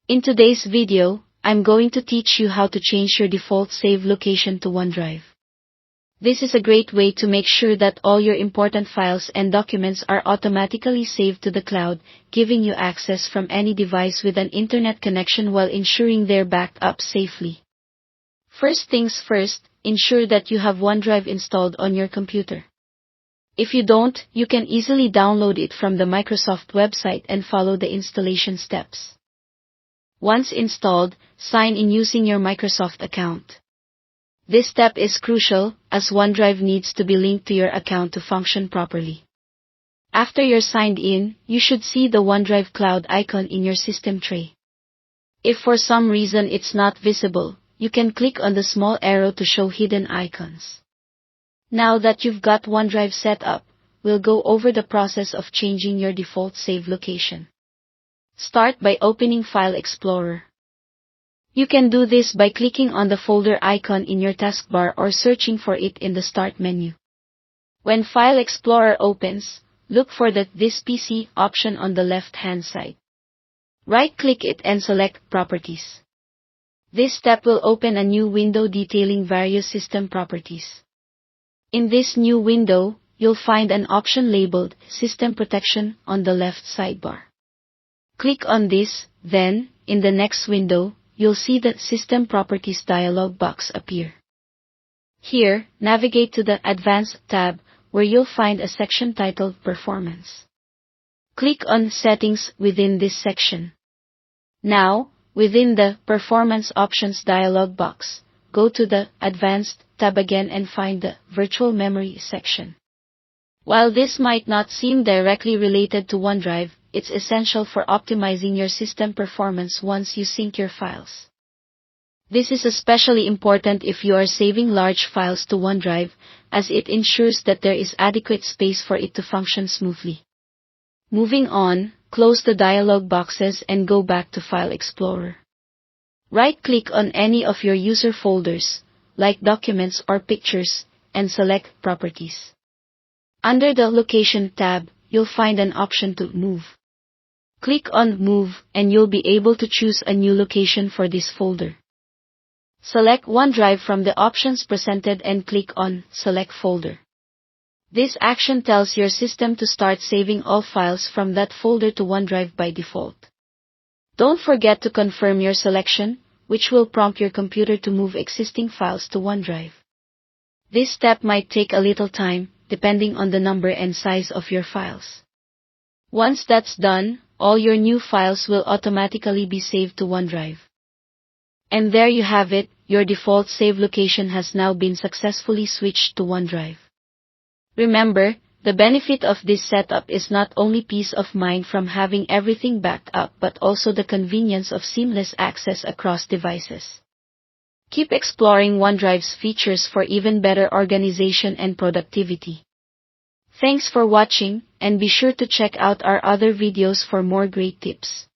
In today's video, I'm going to teach you how to change your default save location to OneDrive. This is a great way to make sure that all your important files and documents are automatically saved to the cloud, giving you access from any device with an internet connection while ensuring they're backed up safely. First things first, ensure that you have OneDrive installed on your computer. If you don't, you can easily download it from the Microsoft website and follow the installation steps. Once installed, sign in using your Microsoft account. This step is crucial, as OneDrive needs to be linked to your account to function properly. After you're signed in, you should see the OneDrive cloud icon in your system tray. If for some reason it's not visible, you can click on the small arrow to show hidden icons. Now that you've got OneDrive set up, we'll go over the process of changing your default save location. Start by opening File Explorer. You can do this by clicking on the folder icon in your taskbar or searching for it in the Start menu. When File Explorer opens, look for the This PC option on the left-hand side. Right-click it and select Properties. This step will open a new window detailing various system properties. In this new window, you'll find an option labeled System Protection on the left sidebar. Click on this, then, in the next window, you'll see the System Properties dialog box appear. Here, navigate to the Advanced tab, where you'll find a section titled Performance. Click on Settings within this section. Now, within the Performance Options dialog box, go to the Advanced tab again and find the Virtual Memory section. While this might not seem directly related to OneDrive, it's essential for optimizing your system performance once you sync your files. This is especially important if you are saving large files to OneDrive, as it ensures that there is adequate space for it to function smoothly. Moving on, close the dialog boxes and go back to File Explorer. Right-click on any of your user folders, like Documents or Pictures, and select Properties. Under the Location tab, you'll find an option to Move. Click on Move and you'll be able to choose a new location for this folder. Select OneDrive from the options presented and click on Select Folder. This action tells your system to start saving all files from that folder to OneDrive by default. Don't forget to confirm your selection, which will prompt your computer to move existing files to OneDrive. This step might take a little time, depending on the number and size of your files. Once that's done, all your new files will automatically be saved to OneDrive. And there you have it, your default save location has now been successfully switched to OneDrive. Remember, the benefit of this setup is not only peace of mind from having everything backed up but also the convenience of seamless access across devices. Keep exploring OneDrive's features for even better organization and productivity. Thanks for watching, and be sure to check out our other videos for more great tips.